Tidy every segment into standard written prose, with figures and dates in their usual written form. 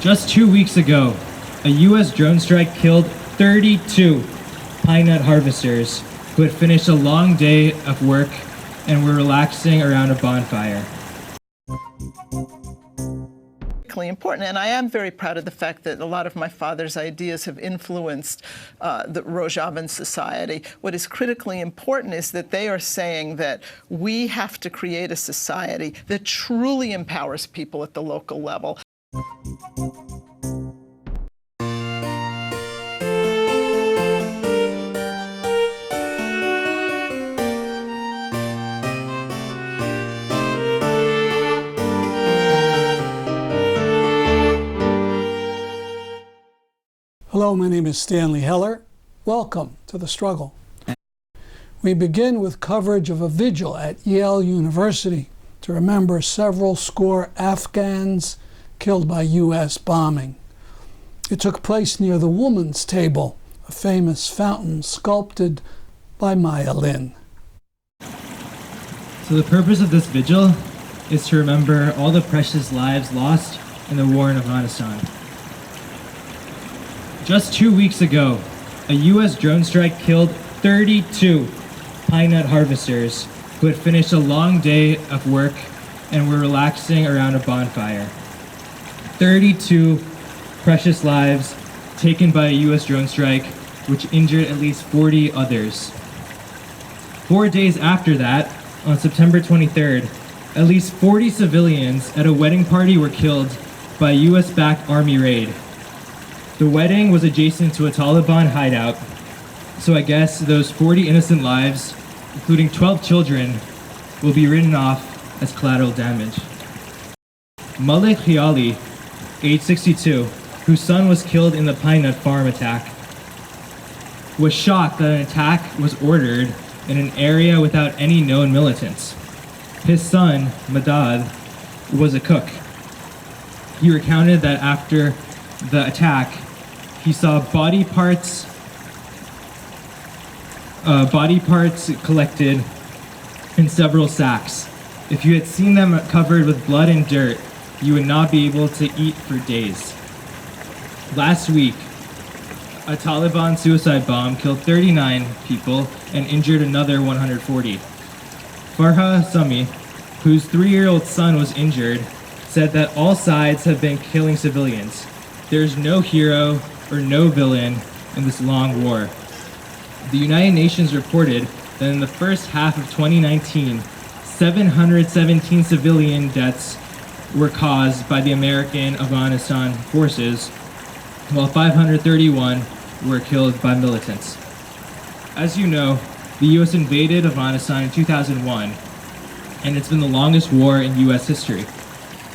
Just 2 weeks ago, a U.S. drone strike killed 32 pine nut harvesters who had finished a long day of work and were relaxing around a bonfire. Important, and I am very proud of the fact that a lot of my father's ideas have influenced the Rojavan society. What is critically important is that they are saying that we have to create a society that truly empowers people at the local level. Hello, my name is Stanley Heller. Welcome to The Struggle. We begin with coverage of a vigil at Yale University to remember several score Afghans killed by U.S. bombing. It took place near the Woman's Table, a famous fountain sculpted by Maya Lin. So the purpose of this vigil is to remember all the precious lives lost in the war in Afghanistan. Just 2 weeks ago, a U.S. drone strike killed 32 pine nut harvesters who had finished a long day of work and were relaxing around a bonfire. 32 precious lives taken by a U.S. drone strike, which injured at least 40 others. 4 days after that, on September 23rd, at least 40 civilians at a wedding party were killed by a U.S.-backed army raid. The wedding was adjacent to a Taliban hideout, so I guess those 40 innocent lives, including 12 children, will be written off as collateral damage. Malik Khiali, age 62, whose son was killed in the pine nut farm attack, was shocked that an attack was ordered in an area without any known militants. His son, Madad, was a cook. He recounted that after the attack, he saw body parts collected in several sacks. If you had seen them covered with blood and dirt, you would not be able to eat for days. Last week, a Taliban suicide bomb killed 39 people and injured another 140. Farha Sami, whose 3-year-old son was injured, said that all sides have been killing civilians. There's no hero or no villain in this long war. The United Nations reported that in the first half of 2019, 717 civilian deaths were caused by the American Afghanistan forces, while 531 were killed by militants. As you know, the U.S. invaded Afghanistan in 2001, and it's been the longest war in U.S. history.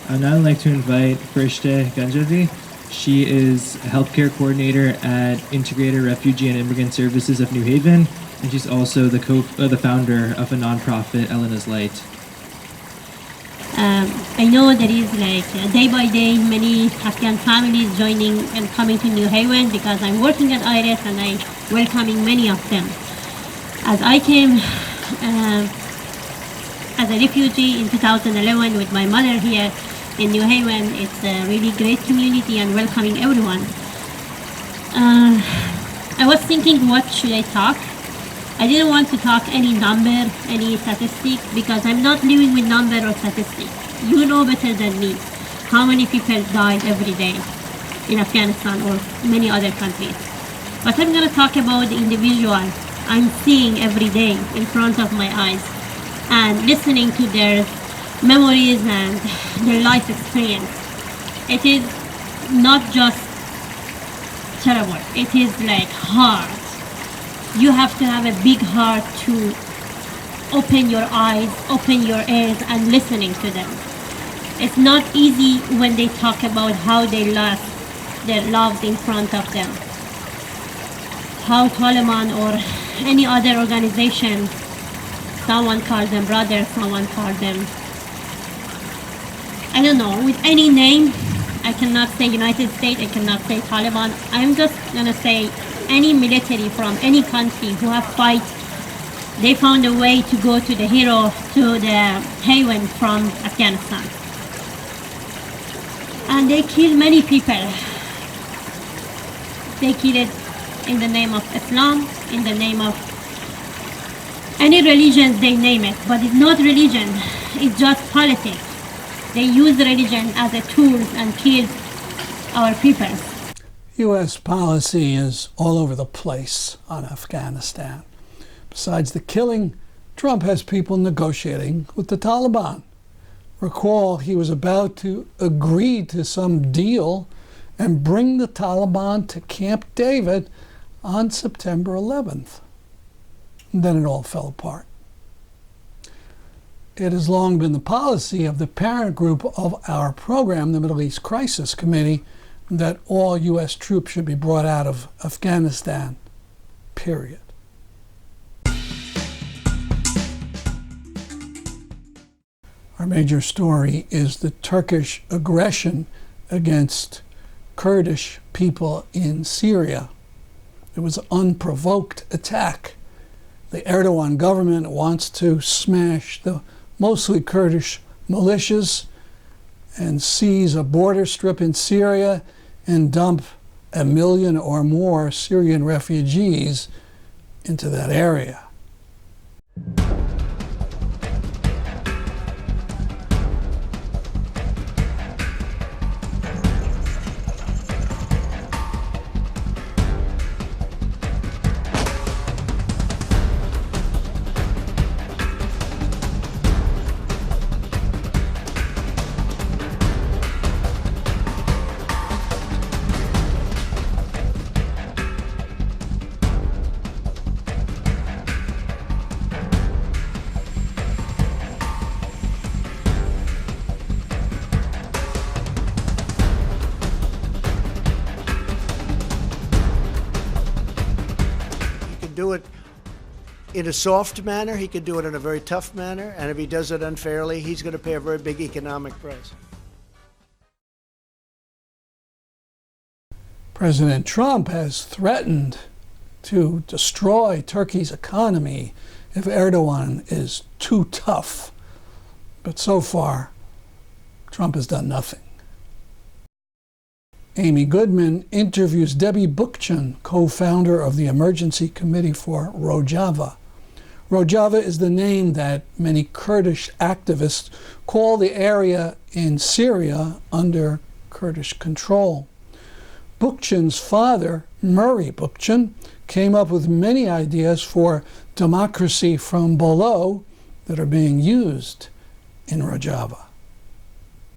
I'd now like to invite Farishte Ganjavi. She is a healthcare coordinator at Integrated Refugee and Immigrant Services of New Haven, and she's also the founder of a nonprofit, Elena's Light. I know there is day by day many Afghan families joining and coming to New Haven because I'm working at IRIS and I'm welcoming many of them. As I came as a refugee in 2011 with my mother here in New Haven, it's a really great community and welcoming everyone. I was thinking, what should I talk? I didn't want to talk any number, any statistic, because I'm not living with number or statistic. You know better than me how many people died every day in Afghanistan or many other countries. But I'm going to talk about the individual I'm seeing every day in front of my eyes and listening to their memories and their life experience. It is not just terrible, it is hard. You have to have a big heart to open your eyes, open your ears and listening to them. It's not easy when they talk about how they lost their loved in front of them. How Taliban or any other organization, someone called them brothers, someone called them, I don't know, with any name. I cannot say United States, I cannot say Taliban. I'm just gonna say any military from any country who have fight, they found a way to go to the hero, to the haven from Afghanistan. And they kill many people. They kill it in the name of Islam, in the name of any religion they name it, but it's not religion, it's just politics. They use religion as a tool and kill our people. U.S. policy is all over the place on Afghanistan. Besides the killing, Trump has people negotiating with the Taliban. Recall, he was about to agree to some deal and bring the Taliban to Camp David on September 11th. And then it all fell apart. It has long been the policy of the parent group of our program, the Middle East Crisis Committee, that all U.S. troops should be brought out of Afghanistan, period. Our major story is the Turkish aggression against Kurdish people in Syria. It was an unprovoked attack. The Erdogan government wants to smash the mostly Kurdish militias and seize a border strip in Syria and dump 1 million or more Syrian refugees into that area. Do it in a soft manner, he could do it in a very tough manner, and if he does it unfairly, he's going to pay a very big economic price. President Trump has threatened to destroy Turkey's economy if Erdogan is too tough. But so far, Trump has done nothing. Amy Goodman interviews Debbie Bookchin, co-founder of the Emergency Committee for Rojava. Rojava is the name that many Kurdish activists call the area in Syria under Kurdish control. Bookchin's father, Murray Bookchin, came up with many ideas for democracy from below that are being used in Rojava.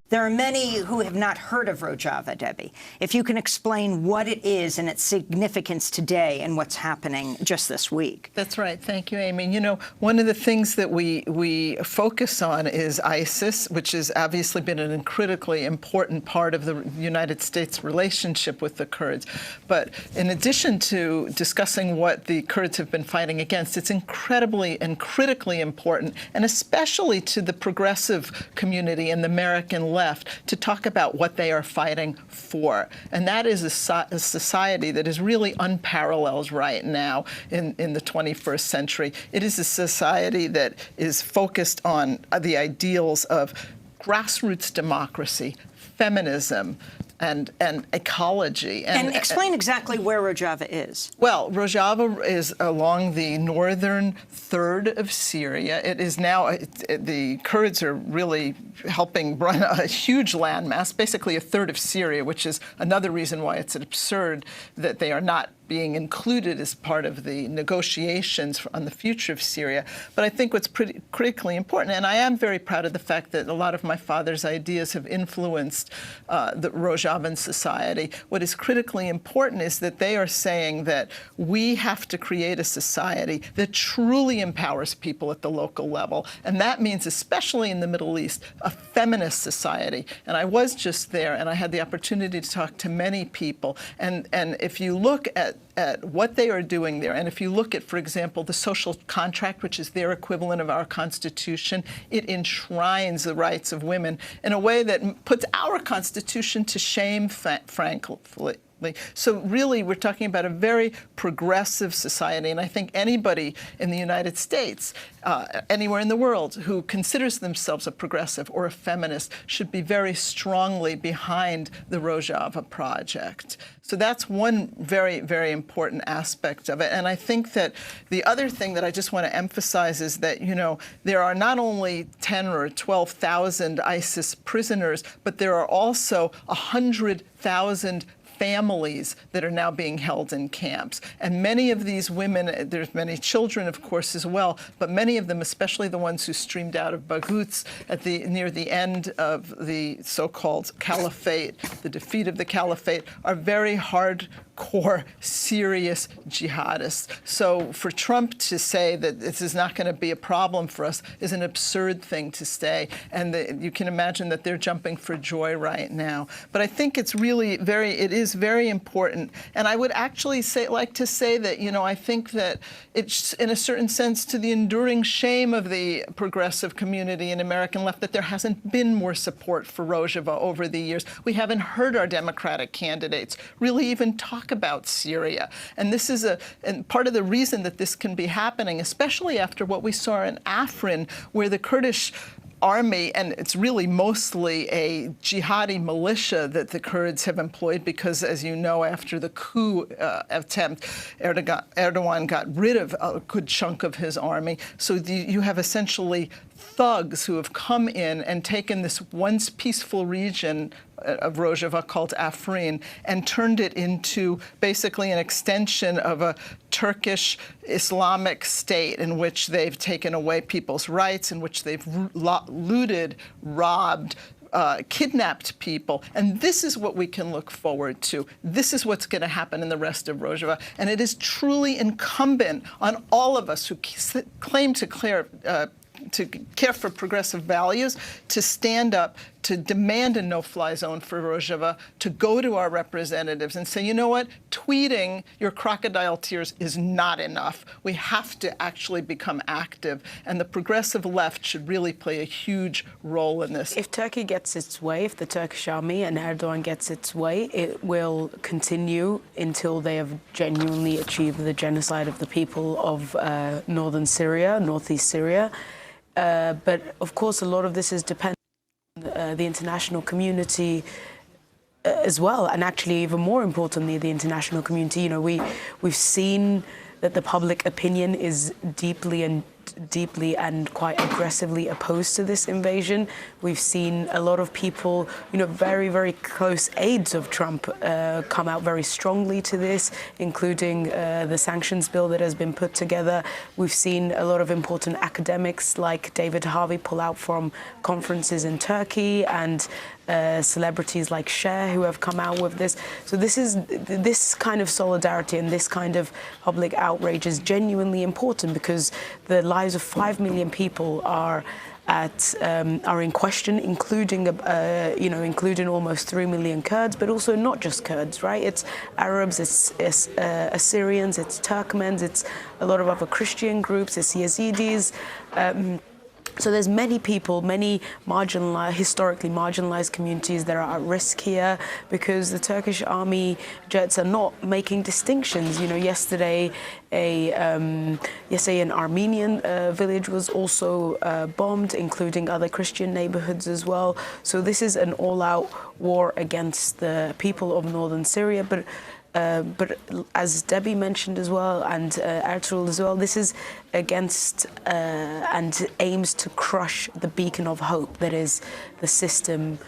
There are many who have not heard of Rojava, Debbie. If you can explain what it is and its significance today and what's happening just this week. That's right. Thank you, Amy. You know, one of the things that we focus on is ISIS, which has obviously been an critically important part of the United States relationship with the Kurds. But in addition to discussing what the Kurds have been fighting against, it's incredibly and critically important, and especially to the progressive community and the American left, to talk about what they are fighting for. And that is a society that is really unparalleled right now in the 21st century. It is a society that is focused on the ideals of grassroots democracy, feminism, and ecology. And explain exactly where Rojava is. Well, Rojava is along the northern third of Syria. It is now, the Kurds are really helping run a huge landmass, basically a third of Syria, which is another reason why it's absurd that they are not being included as part of the negotiations on the future of Syria. But I think what's pretty critically important, and I am very proud of the fact that a lot of my father's ideas have influenced the Rojavan society. What is critically important is that they are saying that we have to create a society that truly empowers people at the local level. And that means, especially in the Middle East, a feminist society. And I was just there, and I had the opportunity to talk to many people. And if you look at what they are doing there, and if you look at, for example, the social contract, which is their equivalent of our Constitution, it enshrines the rights of women in a way that puts our Constitution to shame, frankly. So really, we're talking about a very progressive society, and I think anybody in the United States, anywhere in the world, who considers themselves a progressive or a feminist should be very strongly behind the Rojava project. So that's one very, very important aspect of it. And I think that the other thing that I just want to emphasize is that, there are not only 10 or 12,000 ISIS prisoners, but there are also 100,000 families that are now being held in camps. And many of these women, there's many children, of course, as well, but many of them, especially the ones who streamed out of Baghouts near the end of the so-called caliphate, the defeat of the caliphate, are very hardcore, serious jihadists. So for Trump to say that this is not going to be a problem for us is an absurd thing to say. And you can imagine that they're jumping for joy right now. But I think it's really it is very important. And I would actually like to say that, I think that it's, in a certain sense, to the enduring shame of the progressive community in American left that there hasn't been more support for Rojava over the years. We haven't heard our Democratic candidates really even talk about Syria. And this is and part of the reason that this can be happening, especially after what we saw in Afrin, where the Kurdish army, and it's really mostly a jihadi militia that the Kurds have employed because, as you know, after the coup attempt, Erdogan got rid of a good chunk of his army. So you have essentially thugs who have come in and taken this once peaceful region of Rojava called Afrin and turned it into basically an extension of a Turkish Islamic state in which they've taken away people's rights, in which they've looted, robbed, kidnapped people. And this is what we can look forward to. This is what's going to happen in the rest of Rojava. And it is truly incumbent on all of us who claim to care for progressive values to stand up, to demand a no-fly zone for Rojava, to go to our representatives and say, you know what, tweeting your crocodile tears is not enough. We have to actually become active, and the progressive left should really play a huge role in this. If Turkey gets its way, if the Turkish army and Erdogan gets its way, it will continue until they have genuinely achieved the genocide of the people of northern Syria, northeast Syria. But of course, a lot of this is dependent on the international community as well, and actually even more importantly, the international community. We've seen that the public opinion is deeply and quite aggressively opposed to this invasion. We've seen a lot of people, very, very close aides of Trump come out very strongly to this, including the sanctions bill that has been put together. We've seen a lot of important academics like David Harvey pull out from conferences in Turkey, and celebrities like Cher who have come out with this. So this kind of solidarity and this kind of public outrage is genuinely important, because the lives of 5 million people are in question, including almost 3 million Kurds, but also not just Kurds, right? It's Arabs, it's Assyrians, it's Turkmens, it's a lot of other Christian groups, it's Yazidis. So there's many people, many historically marginalized communities that are at risk here, because the Turkish army jets are not making distinctions. Yesterday an Armenian village was also bombed, including other Christian neighborhoods as well. So this is an all-out war against the people of northern Syria. But as Debbie mentioned as well, and Ertuğrul as well, this is against and aims to crush the beacon of hope that is the system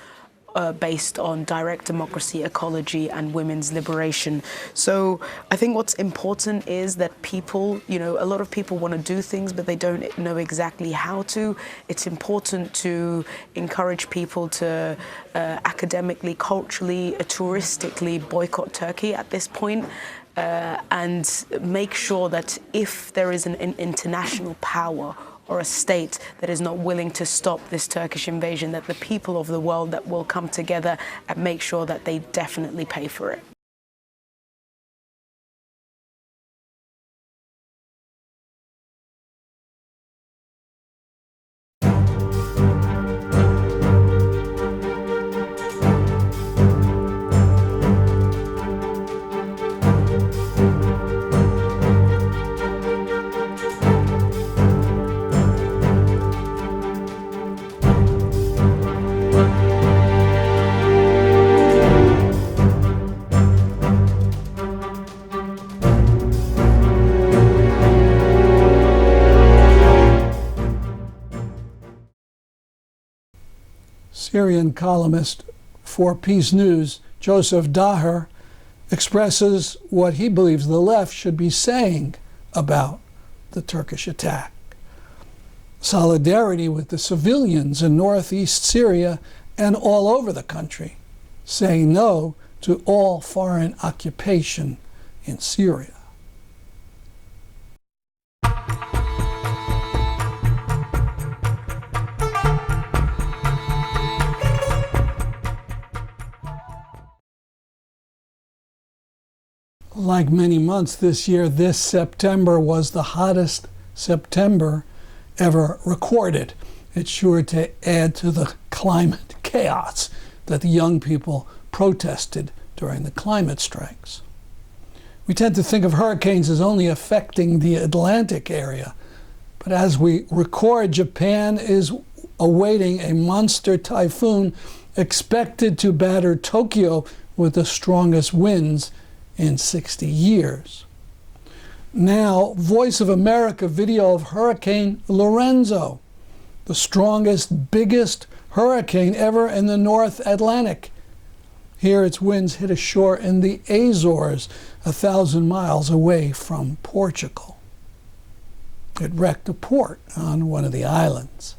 based on direct democracy, ecology, and women's liberation. So I think what's important is that people, a lot of people want to do things, but they don't know exactly how to. It's important to encourage people to academically, culturally, touristically boycott Turkey at this point. And make sure that if there is an international power or a state that is not willing to stop this Turkish invasion, that the people of the world that will come together and make sure that they definitely pay for it. Syrian columnist for Peace News, Joseph Daher, expresses what he believes the left should be saying about the Turkish attack. Solidarity with the civilians in northeast Syria and all over the country, saying no to all foreign occupation in Syria. Like many months this year, this September was the hottest September ever recorded. It's sure to add to the climate chaos that the young people protested during the climate strikes. We tend to think of hurricanes as only affecting the Atlantic area, but as we record, Japan is awaiting a monster typhoon expected to batter Tokyo with the strongest winds in 60 years. Now, Voice of America video of Hurricane Lorenzo, the strongest, biggest hurricane ever in the North Atlantic. Here its winds hit a shore in the Azores, 1,000 miles away from Portugal. It wrecked a port on one of the islands.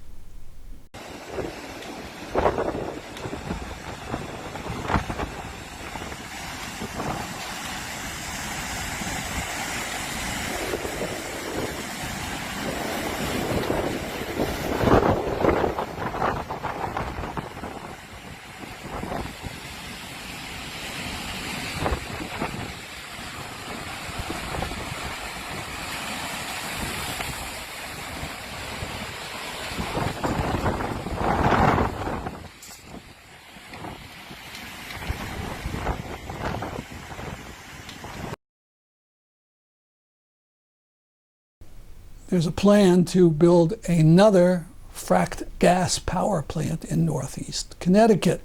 There's a plan to build another fracked gas power plant in northeast Connecticut.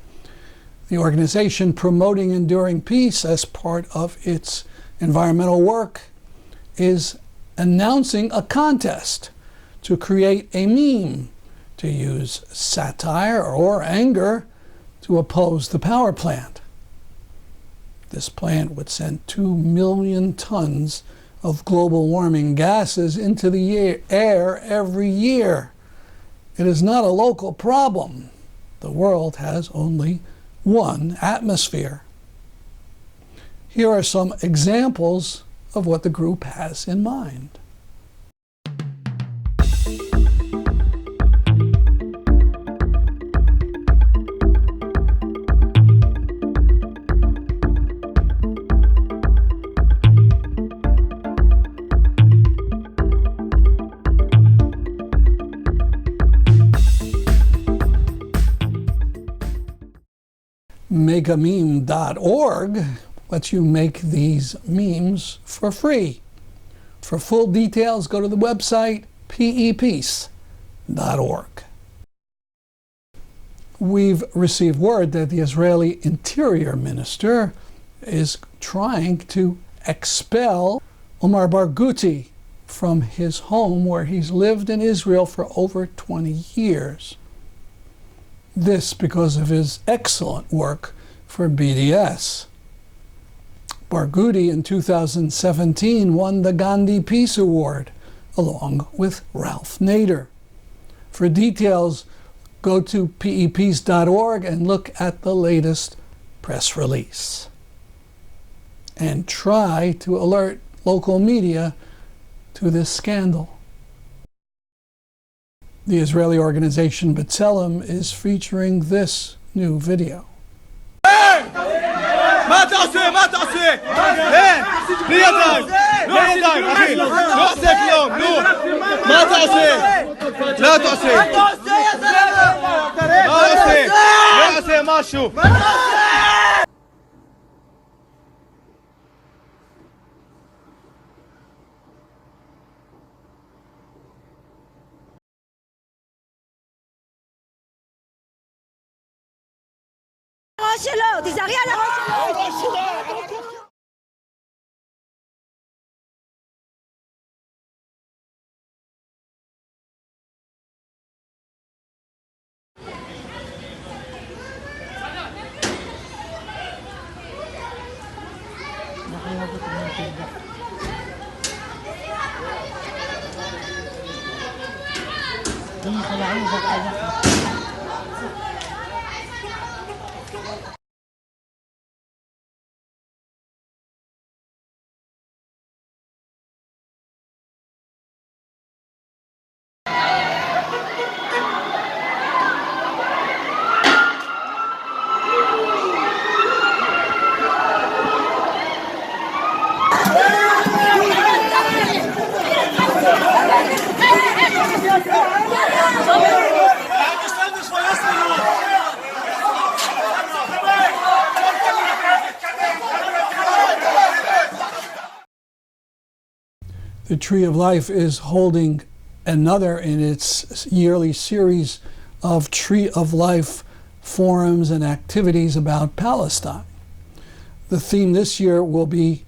The organization Promoting Enduring Peace, as part of its environmental work, is announcing a contest to create a meme to use satire or anger to oppose the power plant. This plant would send 2 million tons of global warming gases into the air every year. It is not a local problem. The world has only one atmosphere. Here are some examples of what the group has in mind. Makeameme.org lets you make these memes for free. For full details, go to the website peace.org. We've received word that the Israeli Interior Minister is trying to expel Omar Barghouti from his home where he's lived in Israel for over 20 years. This because of his excellent work for BDS. Barghouti in 2017 won the Gandhi Peace Award along with Ralph Nader. For details, go to peace.org and look at the latest press release. And try to alert local media to this scandal. The Israeli organization B'Tselem is featuring this new video. ما تعصي ما تعصي ايه بيدك بيدك اخي نعصيك اليوم نو ما تعصي لا تعصي ما تعصي يعصي ماشو שלו, תיזהרי על הראש שלו. The Tree of Life is holding another in its yearly series of Tree of Life forums and activities about Palestine. The theme this year will be,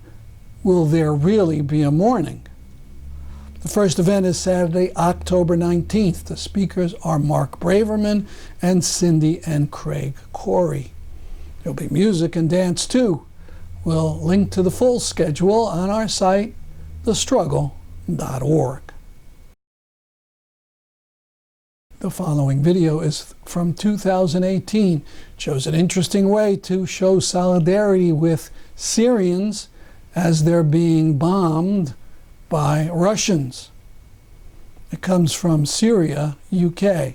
will there really be a morning? The first event is Saturday, October 19th. The speakers are Mark Braverman and Cindy and Craig Corey. There'll be music and dance too. We'll link to the full schedule on our site, thestruggle.org. The following video is from 2018. It shows an interesting way to show solidarity with Syrians as they're being bombed by Russians. It comes from Syria, UK.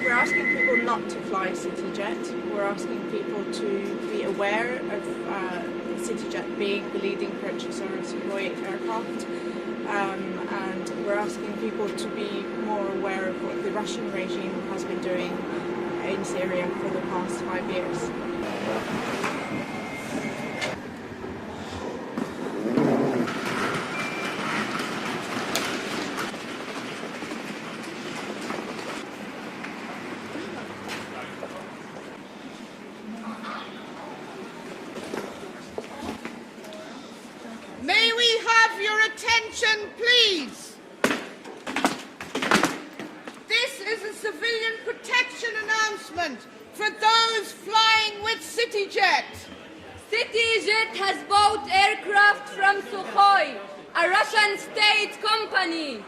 We're asking people not to fly CityJet. We're asking people to be aware of CityJet being the leading purchaser of Sukhoi aircraft, and we're asking people to be more aware of what the Russian regime has been doing in Syria for the past 5 years. May we have your attention, please? This is a civilian protection announcement for those flying with CityJet. CityJet has bought aircraft from Sukhoi, a Russian state company.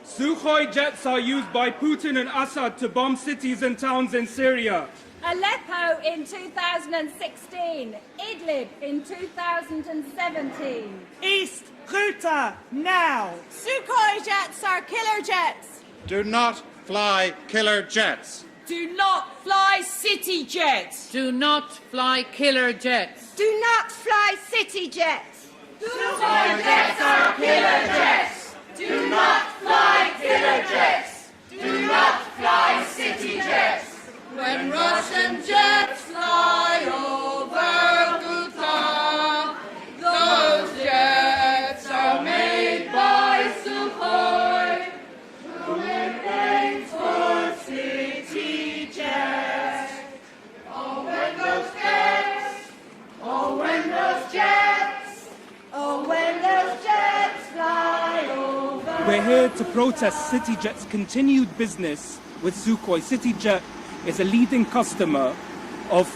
Sukhoi jets are used by Putin and Assad to bomb cities and towns in Syria. Aleppo in 2016, Idlib in 2017. East Ghouta now. Sukhoi jets are killer jets. Do not fly killer jets. Do not fly CityJet. Do not fly killer jets. Do not fly CityJet. Sukhoi jets are killer jets. Do not fly killer jets. Do not fly CityJets. When Russian jets fly over Ghouta, those jets are made by Sukhoi, who make planes for CityJet. Oh, when those jets, oh, when those jets, oh, when those jets fly over. We're here to protest CityJet's continued business with Sukhoi. CityJet is a leading customer of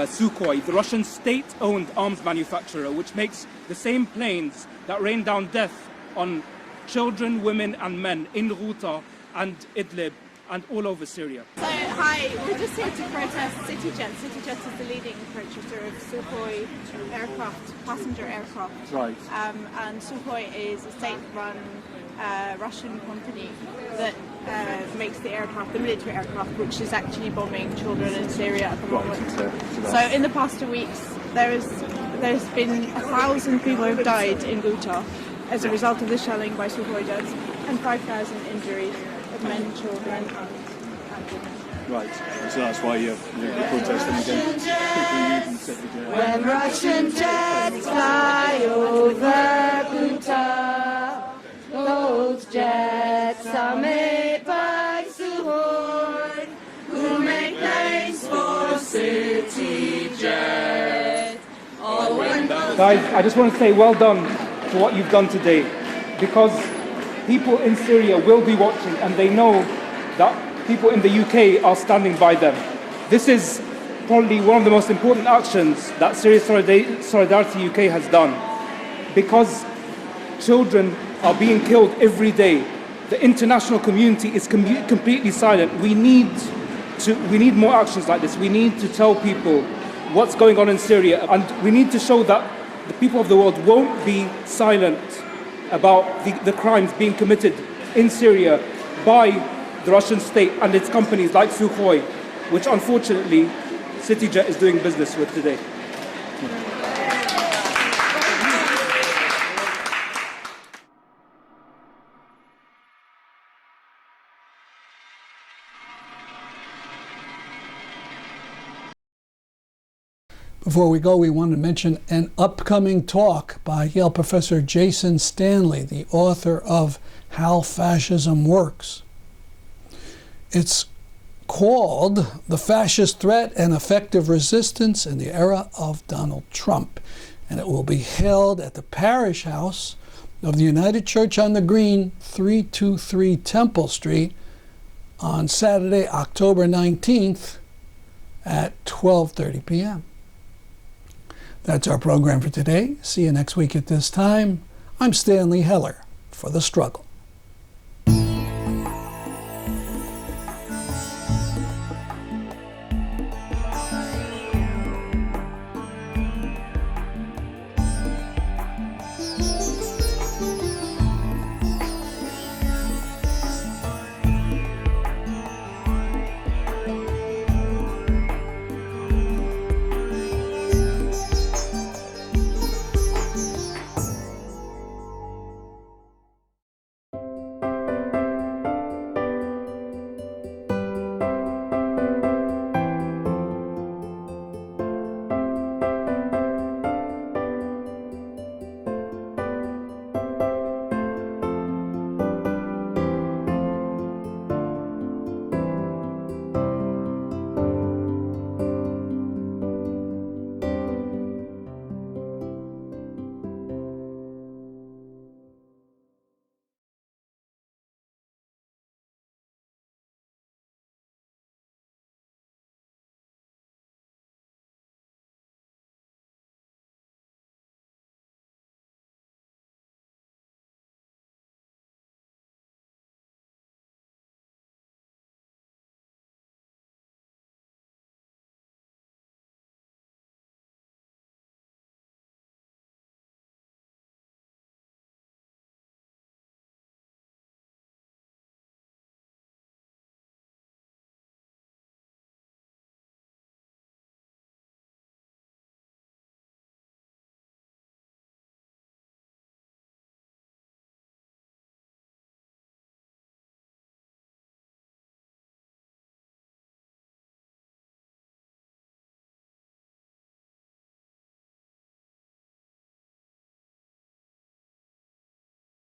Sukhoi, the Russian state-owned arms manufacturer, which makes the same planes that rain down death on children, women and men in Ghouta and Idlib and all over Syria. So, hi, we're just here to protest CityJet. CityJet is the leading purchaser of Sukhoi aircraft, passenger aircraft. Right. And Sukhoi is a state-run Russian company that makes the aircraft, the military aircraft, which is actually bombing children in Syria at the moment. So in the past 2 weeks, there's been 1,000 people who have died in Ghouta, as a result of the shelling by Sukhoi jets, and 5,000 injuries of men, children, and women. Right, so that's why you're protesting against people using city jets. When Russian jets fly over Ghouta, those jets are made by Sukhoi, who make planes for city jets. Oh, when those Guys, I just want to say well done for what you've done today, because people in Syria will be watching and they know that people in the UK are standing by them. This is probably one of the most important actions that Syria Solidarity UK has done, because children are being killed every day. The international community is completely silent. We need more actions like this. We need to tell people what's going on in Syria, and we need to show that the people of the world won't be silent about the crimes being committed in Syria by the Russian state and its companies like Sukhoi, which unfortunately CityJet is doing business with today. Before we go, we want to mention an upcoming talk by Yale professor Jason Stanley, the author of How Fascism Works. It's called The Fascist Threat and Effective Resistance in the Era of Donald Trump. And it will be held at the Parish House of the United Church on the Green, 323 Temple Street, on Saturday, October 19th at 12:30 p.m. That's our program for today. See you next week at this time. I'm Stanley Heller for The Struggle.